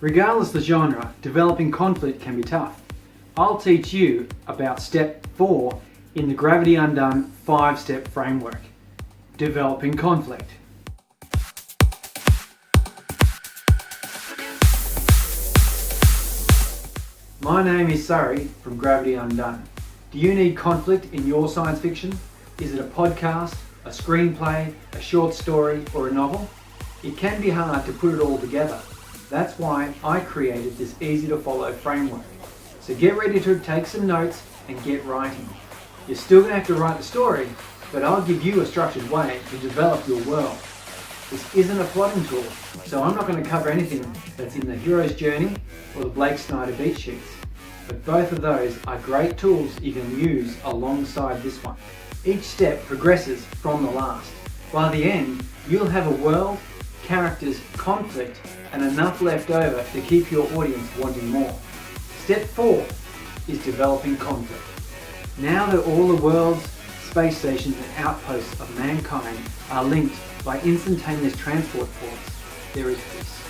Regardless of the genre, developing conflict can be tough. I'll teach you about step 4 in the Gravity Undone 5-step framework. Developing conflict. My name is Surrey from Gravity Undone. Do you need conflict in your science fiction? Is it a podcast, a screenplay, a short story, or a novel? It can be hard to put it all together. That's why I created this easy to follow framework. So get ready to take some notes and get writing. You're still going to have to write the story, but I'll give you a structured way to develop your world. This isn't a plotting tool, so I'm not going to cover anything that's in the hero's journey or the Blake Snyder beat sheets. But both of those are great tools you can use alongside this one. Each step progresses from the last. By the end, you'll have a world, characters, conflict, and enough left over to keep your audience wanting more. Step 4 is developing conflict. Now that all the worlds, space stations, and outposts of mankind are linked by instantaneous transport ports, there is peace.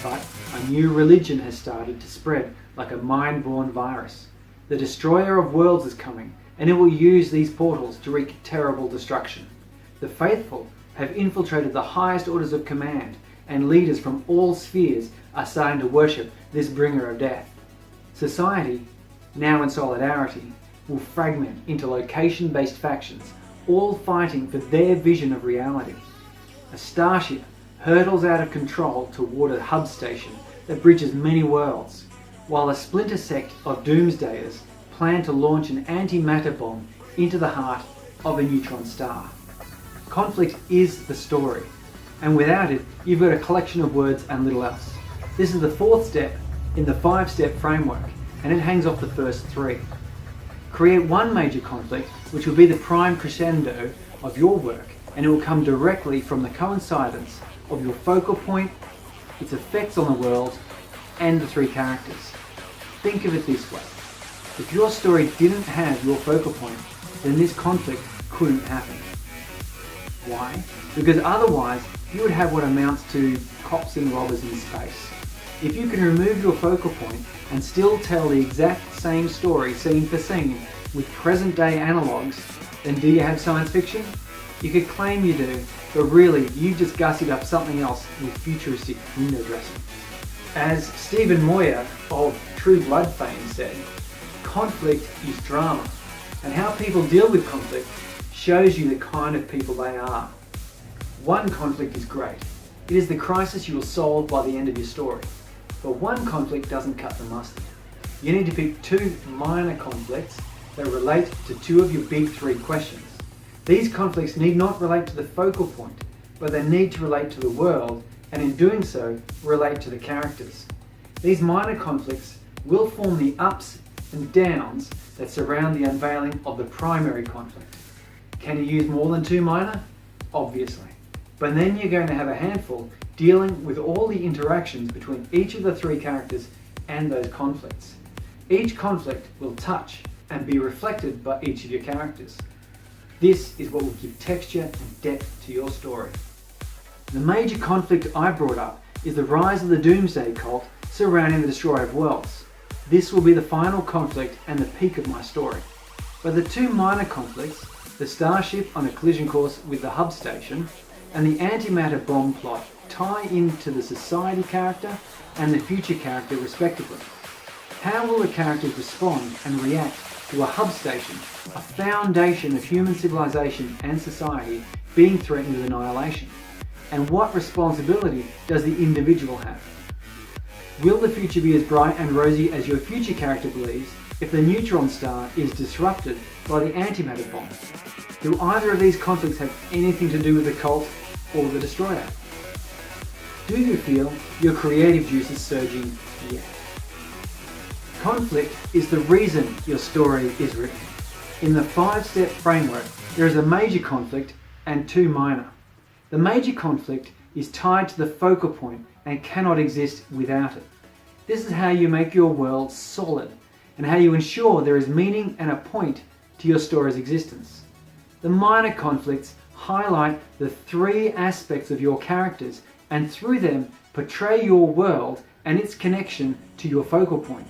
But a new religion has started to spread like a mind-born virus. The destroyer of worlds is coming, and it will use these portals to wreak terrible destruction. The faithful have infiltrated the highest orders of command, and leaders from all spheres are starting to worship this bringer of death. Society, now in solidarity, will fragment into location-based factions, all fighting for their vision of reality. A starship hurtles out of control toward a hub station that bridges many worlds, while a splinter sect of doomsdayers plan to launch an antimatter bomb into the heart of a neutron star. Conflict is the story, and without it, you've got a collection of words and little else. This is the 4th step in the 5-step framework, and it hangs off the first 3. Create one major conflict, which will be the prime crescendo of your work, and it will come directly from the coincidence of your focal point, its effects on the world, and the 3 characters. Think of it this way. If your story didn't have your focal point, then this conflict couldn't happen. Why? Because otherwise you would have what amounts to cops and robbers in space. If you can remove your focal point and still tell the exact same story scene for scene with present day analogues, then do you have science fiction? You could claim you do, but really you've just gussied up something else with futuristic window dressing. As Stephen Moyer of True Blood fame said, conflict is drama, and how people deal with conflict shows you the kind of people they are. One conflict is great. It is the crisis you will solve by the end of your story. But one conflict doesn't cut the mustard. You need to pick 2 minor conflicts that relate to 2 of your big 3 questions. These conflicts need not relate to the focal point, but they need to relate to the world, and in doing so, relate to the characters. These minor conflicts will form the ups and downs that surround the unveiling of the primary conflict. Can you use more than 2 minor? Obviously. But then you're going to have a handful dealing with all the interactions between each of the 3 characters and those conflicts. Each conflict will touch and be reflected by each of your characters. This is what will give texture and depth to your story. The major conflict I brought up is the rise of the Doomsday cult surrounding the Destroyer of Worlds. This will be the final conflict and the peak of my story. But the 2 minor conflicts, the starship on a collision course with the hub station, and the antimatter bomb plot, tie into the society character and the future character respectively. How will the characters respond and react to a hub station, a foundation of human civilization and society, being threatened with annihilation? And what responsibility does the individual have? Will the future be as bright and rosy as your future character believes if the neutron star is disrupted by the antimatter bomb? Do either of these conflicts have anything to do with the cult or the destroyer? Do you feel your creative juices surging yet? Conflict is the reason your story is written. In the 5-step framework, there is a major conflict and 2 minor. The major conflict is tied to the focal point and cannot exist without it. This is how you make your world solid and how you ensure there is meaning and a point to your story's existence. The minor conflicts highlight the 3 aspects of your characters and through them portray your world and its connection to your focal point.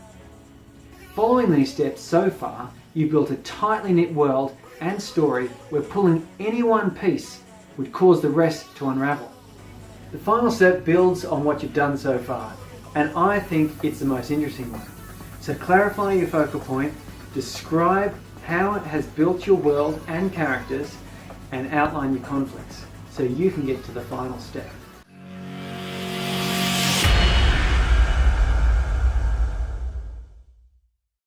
Following these steps so far, you've built a tightly knit world and story where pulling any one piece would cause the rest to unravel. The final step builds on what you've done so far, and I think it's the most interesting one. So clarify your focal point, describe how it has built your world and characters, and outline your conflicts so you can get to the final step.